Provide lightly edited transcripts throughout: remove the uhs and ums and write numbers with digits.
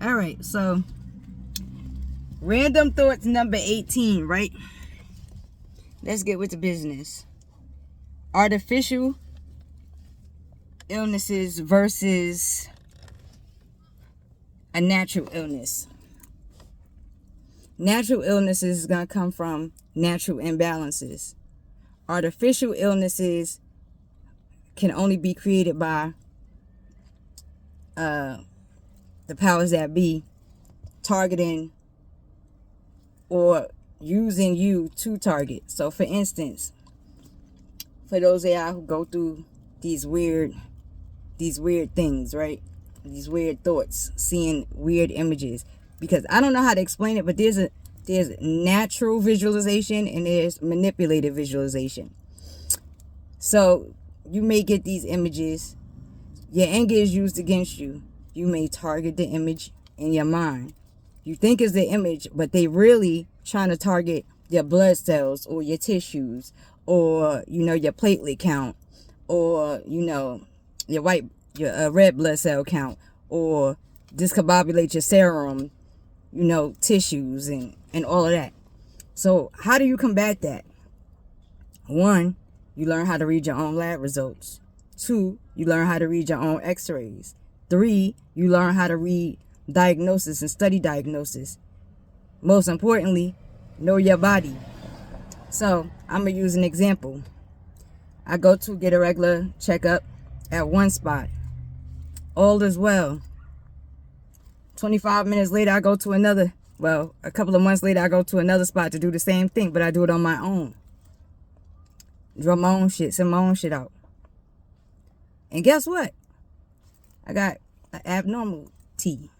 All right, so random thoughts number 18, right? Let's get with the business. Artificial illnesses versus a natural illness. Natural illnesses is going to come from natural imbalances. Artificial illnesses can only be created by the powers that be targeting or using you to target. So for instance, for those of y'all who go through these weird things, right? These weird thoughts, seeing weird images. Because I don't know how to explain it, but there's natural visualization and there's manipulated visualization. So you may get these images, your anger is used against you. You may target the image in your mind. You think it's the image, but they really trying to target your blood cells or your tissues or, your platelet count or, your red blood cell count or discombobulate your serum, tissues and all of that. So how do you combat that? 1, you learn how to read your own lab results. 2, you learn how to read your own x-rays. 3, you learn how to read diagnosis and study diagnosis. Most importantly, know your body. So I'm going to use an example. I go to get a regular checkup at one spot. All is well. 25 minutes later, I go to another. Well, a couple of months later, I go to another spot to do the same thing, but I do it on my own. Draw my own shit, send my own shit out. And guess what? I got an abnormality.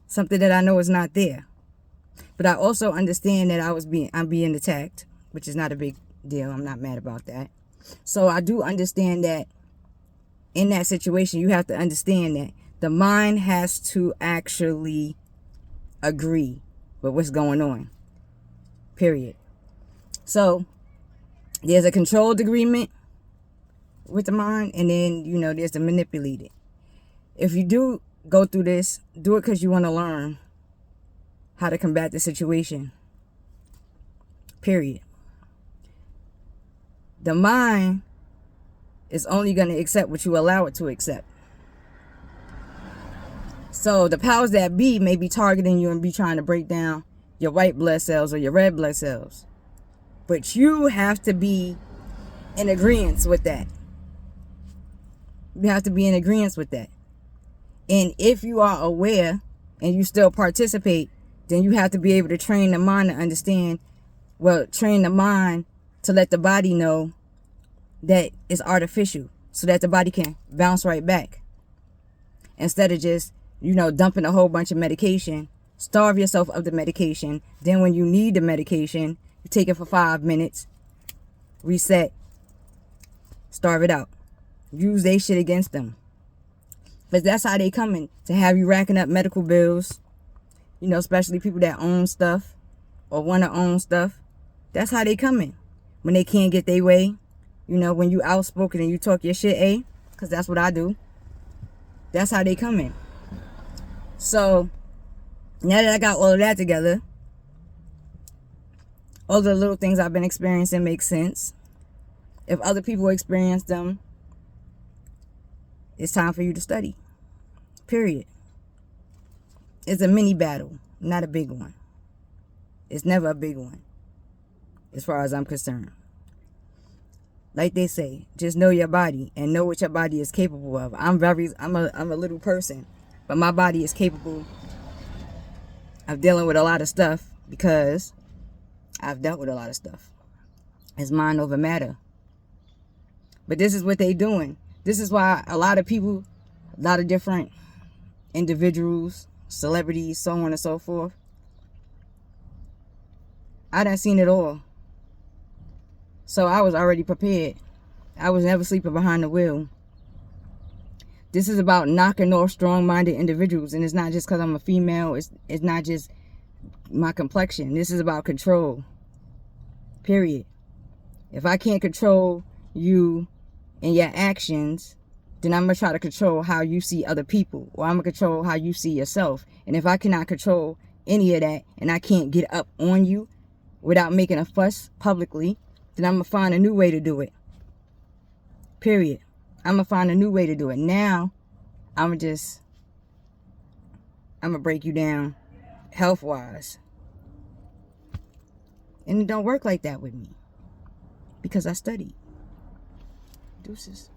Something that I know is not there. But I also understand that I'm being attacked, which is not a big deal. I'm not mad about that. So I do understand that in that situation, you have to understand that the mind has to actually agree with what's going on. Period. So there's a controlled agreement with the mind, and then, there's the manipulated. If you do go through this, do it because you want to learn how to combat the situation. Period. The mind is only going to accept what you allow it to accept. So the powers that be may be targeting you and be trying to break down your white blood cells or your red blood cells. But you have to be in agreement with that. You have to be in agreement with that. And if you are aware and you still participate, then you have to be able to train the mind to understand, train the mind to let the body know that it's artificial so that the body can bounce right back. Instead of just, dumping a whole bunch of medication, starve yourself of the medication. Then when you need the medication, you take it for 5 minutes, reset, starve it out. Use they shit against them. But that's how they coming, to have you racking up medical bills, especially people that own stuff or want to own stuff. That's how they coming. When they can't get their way, when you outspoken and you talk your shit, because that's what I do. That's how they coming. So now that I got all of that together, all the little things I've been experiencing make sense. If other people experience them, it's time for you to study. Period. It's a mini battle, not a big one. It's never a big one, as far as I'm concerned. Like they say, just know your body and know what your body is capable of. I'm a little person, but my body is capable of dealing with a lot of stuff because I've dealt with a lot of stuff. It's mind over matter. But this is what they doing. This is why a lot of people, a lot of different individuals, celebrities, so on and so forth. I done seen it all. So I was already prepared. I was never sleeping behind the wheel. This is about knocking off strong-minded individuals. And it's not just because I'm a female. It's not just my complexion. This is about control. Period. If I can't control you and your actions, then I'm going to try to control how you see other people, or I'm going to control how you see yourself. And if I cannot control any of that, and I can't get up on you without making a fuss publicly, then I'm going to find a new way to do it. Period. I'm going to find a new way to do it. Now, I'm going to break you down health-wise. And it don't work like that with me, because I studied. Deuces.